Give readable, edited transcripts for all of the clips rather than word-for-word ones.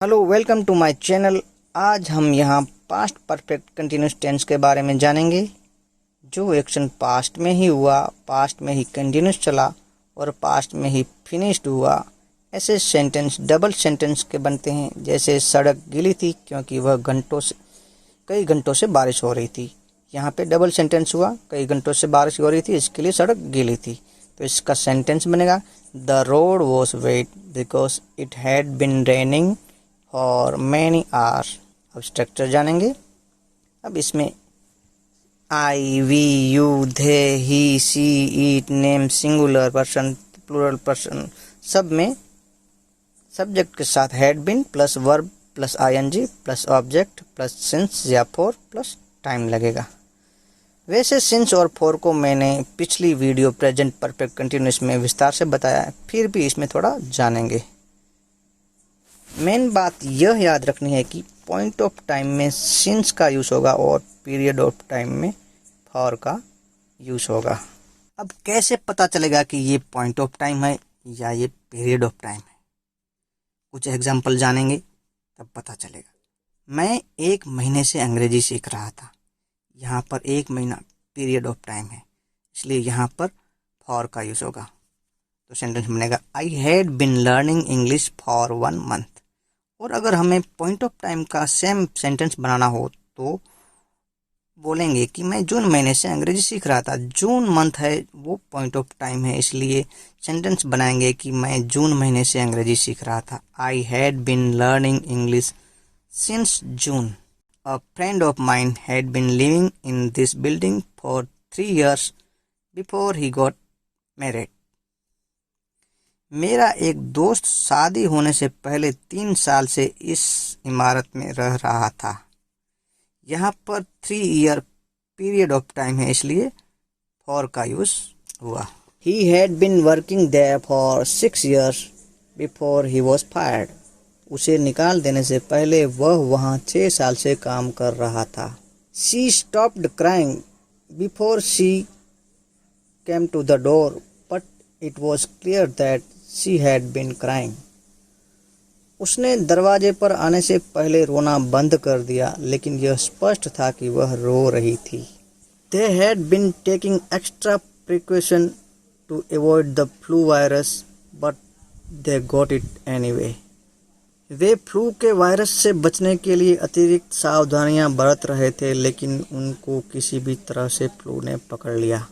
Hello, welcome to my channel. आज हम यहाँ पास्ट परफेक्ट कंटिन्यूस टेंस के बारे में जानेंगे। जो एक्शन पास्ट में ही हुआ, पास्ट में ही कंटिन्यूस चला और पास्ट में ही फिनिश्ड हुआ, ऐसे सेंटेंस डबल सेंटेंस के बनते हैं। जैसे सड़क गीली थी क्योंकि वह कई घंटों से बारिश हो रही थी। यहाँ पे डबल सेंटेंस हुआ, कई घंटों से बारिश हो रही थी, इसके लिए सड़क गीली थी। तो इसका सेंटेंस बनेगा the road was wet because it had been raining और मैनी आर। अब स्ट्रक्चर जानेंगे। अब इसमें I, we, you, they, he, she, it, name, singular person, plural person, सब में सब्जेक्ट के साथ had been plus verb plus ING plus object plus since या फॉर प्लस टाइम लगेगा। वैसे सिंस और फॉर को मैंने पिछली वीडियो प्रेजेंट परफेक्ट कंटिन्यूस में विस्तार से बताया है, फिर भी इसमें थोड़ा जानेंगे। मेन बात यह याद रखनी है कि पॉइंट ऑफ टाइम में सिंस का यूज़ होगा और पीरियड ऑफ टाइम में फॉर का यूज़ होगा। अब कैसे पता चलेगा कि ये पॉइंट ऑफ टाइम है या ये पीरियड ऑफ टाइम है? कुछ एग्जाम्पल जानेंगे तब पता चलेगा। मैं 1 महीने से अंग्रेजी सीख रहा था। यहाँ पर 1 महीना पीरियड ऑफ टाइम है, इसलिए यहाँ पर फॉर का यूज़ होगा। तो सेंटेंस बनेगा I had been learning English for 1 month. और अगर हमें पॉइंट ऑफ टाइम का सेम सेंटेंस बनाना हो तो बोलेंगे कि मैं जून महीने से अंग्रेजी सीख रहा था। जून मंथ है, वो पॉइंट ऑफ टाइम है, इसलिए सेंटेंस बनाएंगे कि मैं जून महीने से अंग्रेजी सीख रहा था। I had been learning English since June. A friend of mine had been living in this building for 3 years before he got married. मेरा एक दोस्त शादी होने से पहले 3 साल से इस इमारत में रह रहा था। यहाँ पर 3 year पीरियड ऑफ टाइम है, इसलिए फॉर का यूज हुआ। He had been working there for 6 years before he was fired. उसे निकाल देने से पहले वह वहाँ 6 साल से काम कर रहा था। She stopped crying before she came to the door, but it was clear that she had been crying. उसने दरवाजे पर आने से पहले रोना बंद कर दिया, लेकिन यह स्पष्ट था कि वह रो रही थी। They had been taking extra precaution to avoid the flu virus, but they got it anyway. Way flu के वायरस से बचने के लिए अतिरिक्त सावधानियां बरत रहे थे, लेकिन उनको किसी भी तरह से फ्लू ने पकड़ लिया।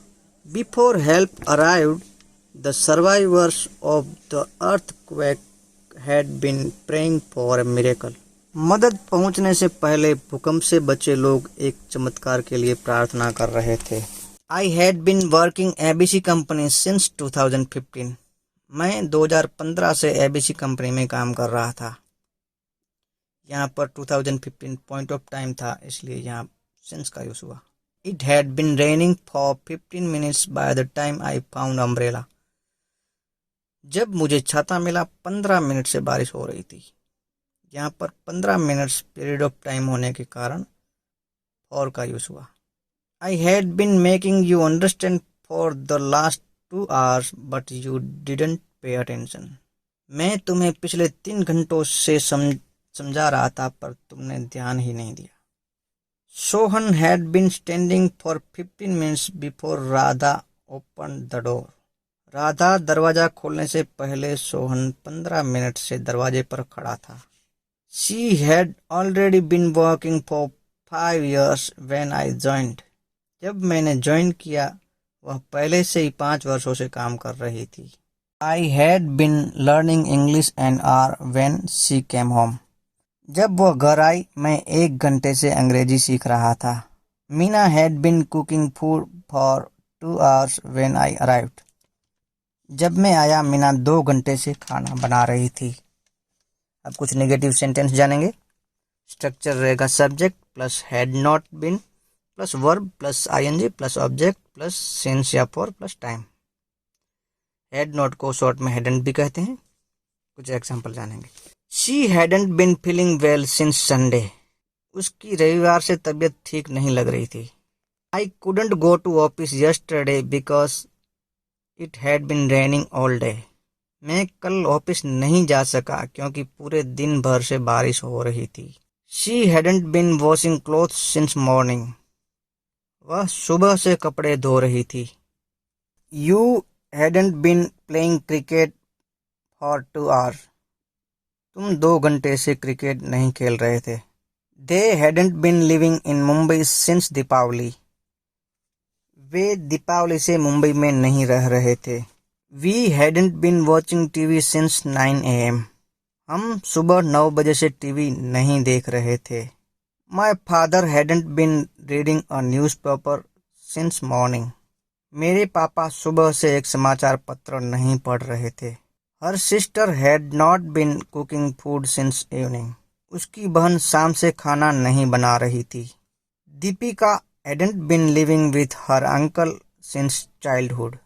Before help arrived, the survivors of the earthquake had been praying for a miracle. मदद पहुंचने से पहले भूकंप से बचे लोग एक चमत्कार के लिए प्रार्थना कर रहे थे। I had been working ABC company since 2015. मैं 2015 से ABC कंपनी में काम कर रहा था। यहाँ पर 2015 पॉइंट ऑफ टाइम था, इसलिए यहाँ since का यूज हुआ। It had been raining for 15 minutes by the time I found umbrella. जब मुझे छाता मिला 15 मिनट से बारिश हो रही थी। यहाँ पर 15 मिनट्स पीरियड ऑफ टाइम होने के कारण फॉर का यूज हुआ। I had been making you understand for the last 2 hours but you didn't pay attention. मैं तुम्हें पिछले 3 घंटों से समझा रहा था पर तुमने ध्यान ही नहीं दिया। Sohan had been standing for 15 minutes before Radha opened the door. Radha दरवाजा खोलने से पहले सोहन 15 मिनट से दरवाजे पर खड़ा था। She had already been working for 5 years when I joined. जब मैंने ज्वाइन किया वह पहले से ही 5 वर्षों से काम कर रही थी। I had been learning English an hour when she came home. जब वह घर आई मैं 1 घंटे से अंग्रेजी सीख रहा था। Meena had been cooking food for 2 hours when I arrived. जब मैं आया मीना 2 घंटे से खाना बना रही थी। अब कुछ नेगेटिव सेंटेंस जानेंगे। स्ट्रक्चर रहेगा subject plus had not been plus verb plus ING plus object plus since या for plus time. Had not को शॉर्ट में हैडंट भी कहते हैं। कुछ एग्जांपल जानेंगे। She hadn't been feeling well since Sunday. उसकी रविवार से तबीयत ठीक नहीं लग रही थी। I couldn't go to office yesterday because it had been raining all day. मैं कल ऑफिस नहीं जा सका क्योंकि पूरे दिन भर से बारिश हो रही थी। She hadn't been washing clothes since morning. वह सुबह से कपड़े धो रही थी। You hadn't been playing cricket for 2 hours। तुम 2 घंटे से क्रिकेट नहीं खेल रहे थे। They hadn't been living in Mumbai since Deepavali. वे दीपावली से मुंबई में नहीं रह रहे थे। We hadn't been watching TV since 9 AM। हम सुबह 9 बजे से टीवी नहीं देख रहे थे। My father hadn't been reading a newspaper since morning. मेरे पापा सुबह से एक समाचार पत्र नहीं पढ़ रहे थे। Her sister had not been cooking food since evening. उसकी बहन शाम से खाना नहीं बना रही थी। Deepika hadn't been living with her uncle since childhood.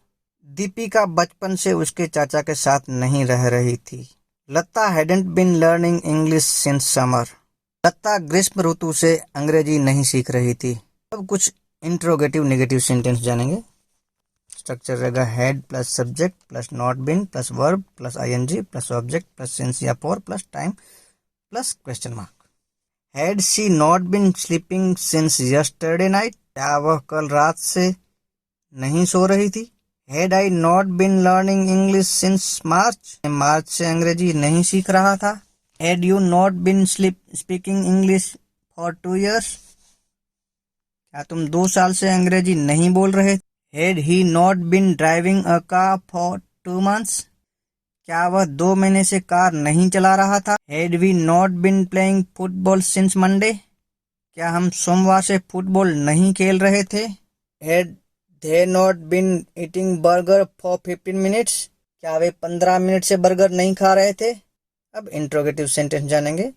Deepika बचपन से उसके चाचा के साथ नहीं रह रही थी। Lata hadn't been learning English since summer. Lata ग्रीष्म ऋतु से अंग्रेजी नहीं सीख रही थी। अब कुछ इंट्रोगेटिव नेगेटिव सेंटेंस जानेंगे। स्ट्रक्चर रहेगा had plus subject plus not been plus verb plus ING plus object plus since या for plus time plus question mark. Had she not been sleeping since yesterday night. क्या वह कल रात से नहीं सो रही थी। Had I not been learning English since March. मार्च से अंग्रेजी नहीं सीख रहा था। Had you not been speaking English for 2 years। क्या तुम 2 साल से अंग्रेजी नहीं बोल रहे। Had he not been driving a car for 2 months। क्या वह 2 महीने से कार नहीं चला रहा था। Had we not been playing football since Monday. क्या हम सोमवार से फुटबॉल नहीं खेल रहे थे। Had they not been eating burger for 15 minutes। क्या वे 15 मिनट से बर्गर नहीं खा रहे थे। अब इंट्रोगेटिव सेंटेंस जानेंगे।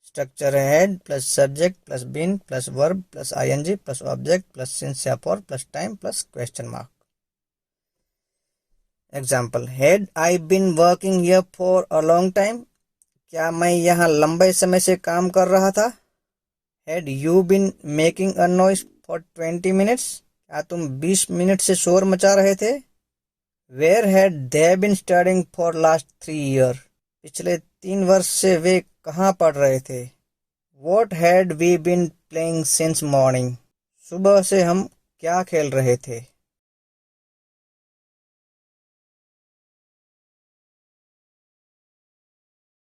स्ट्रक्चर है had plus subject plus been plus verb plus ING plus object plus since या for plus time plus question mark. Example, had I been working here for a long time. क्या मैं यहाँ लंबे समय से काम कर रहा था। Had you been making a noise for 20 minutes। क्या तुम 20 मिनट से शोर मचा रहे थे। Where had they been studying for last 3 years। पिछले 3 वर्ष से वे कहाँ पढ़ रहे थे। What had we been playing since morning. सुबह से हम क्या खेल रहे थे।